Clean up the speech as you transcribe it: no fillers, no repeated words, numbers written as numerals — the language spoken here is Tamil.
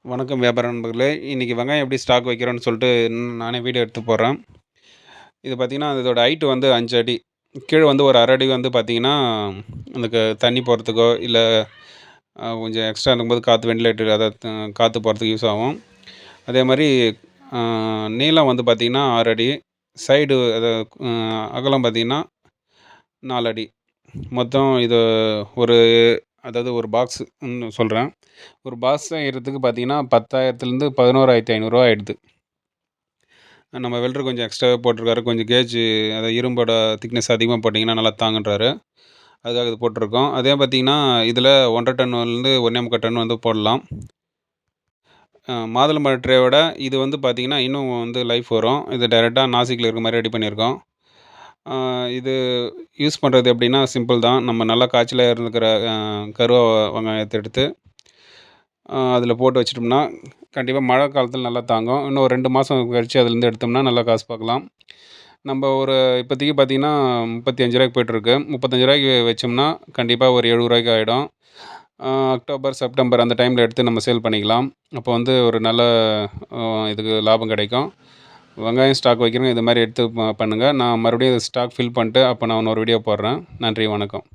வணக்கம் வியாபார நண்பர்களே! இன்றைக்கி வெங்காயம் எப்படி ஸ்டாக் வைக்கிறோன்னு சொல்லிட்டு நானே வீடியோ எடுத்து போடுறேன். இது பார்த்தீங்கன்னா, இதோட ஹைட் வந்து 5 அடி. கீழ வந்து ஒரு 1/2 அடி வந்து பார்த்தீங்கன்னா, அந்த தண்ணி போறதுக்கோ, இல்ல கொஞ்சம் எக்ஸ்ட்ரா இருக்கும்போது காத்து வென்டிலேட்டர் அதாவது காத்து போறதுக்கு யூஸ் ஆகும். அதேமாரி அ நீளம் வந்து பார்த்தீங்கன்னா 6 அடி. சைடு அ அகலம் பார்த்தீங்கன்னா 4 அடி. மொத்தம் இது ஒரு அதாவது ஒரு பாக்ஸுன்னு சொல்றேன். ஒரு பாக்ஸ் செய்யறதுக்கு பார்த்தீங்கன்னா, 10,000லேருந்து 11,500 ஆயிடுது. நம்ம வெல்டர் கொஞ்சம் எக்ஸ்ட்ராவே போட்டிருக்காரு. கொஞ்சம் அதாவது இரும்போட திக்னெஸ் அதிகமா போட்டிங்கன்னா நல்லா தாங்குன்றாரு. அதுக்காக இது போட்டிருக்கோம். அதே பார்த்தீங்கன்னா, இதில 1 1/2 டன்லேருந்து 1 1/4 டன் வந்து போடலாம். மாதுளம்பழ ட்ரேயோட இது வந்து பார்த்தீங்கன்னா, இன்னும் வந்து லைஃப் வரும். இது டைரக்ட்டா நாசிக்ல இருக்க மாரி ரெடி பண்ணியிருக்கோம். இது யூஸ் பண்ணுறது எப்படின்னா, சிம்பிள் தான். நம்ம நல்லா காய்ச்சலா இருந்துக்கிற கருவ வெங்காயத்த எடுத்து அதில போட்டு வச்சுட்டோம்னா, கண்டிப்பா மழை காலத்தில நல்லா தாங்கும். இன்னும் ஒரு 2 மாதம் கழிச்சு அதிலேருந்து எடுத்தோம்னா நல்லா காசு பார்க்கலாம். நம்ப ஒரு இப்போதைக்கு பார்த்தீங்கன்னா, ரூ. 35 போயிட்டுருக்கு. ரூ. 35 வச்சோம்னா, கண்டிப்பா ஒரு ரூ. 70 ஆயிடும். அக்டோபர், செப்டம்பர் அந்த டைமில எடுத்து நம்ம சேல் பண்ணிக்கலாம். அப்போ வந்து ஒரு நல்ல அ இதுக்கு லாபம் கிடைக்கும். வெங்காயம் ஸ்டாக் வைக்கிறவங்க இது மாரி எடுத்து பண்ணுங்க. நான் மறுபடியும் ஸ்டாக் ஃபில் பண்ணிட்டு, அப்போ நான் இன்னொரு வீடியோ போடுறேன். நன்றி, வணக்கம்.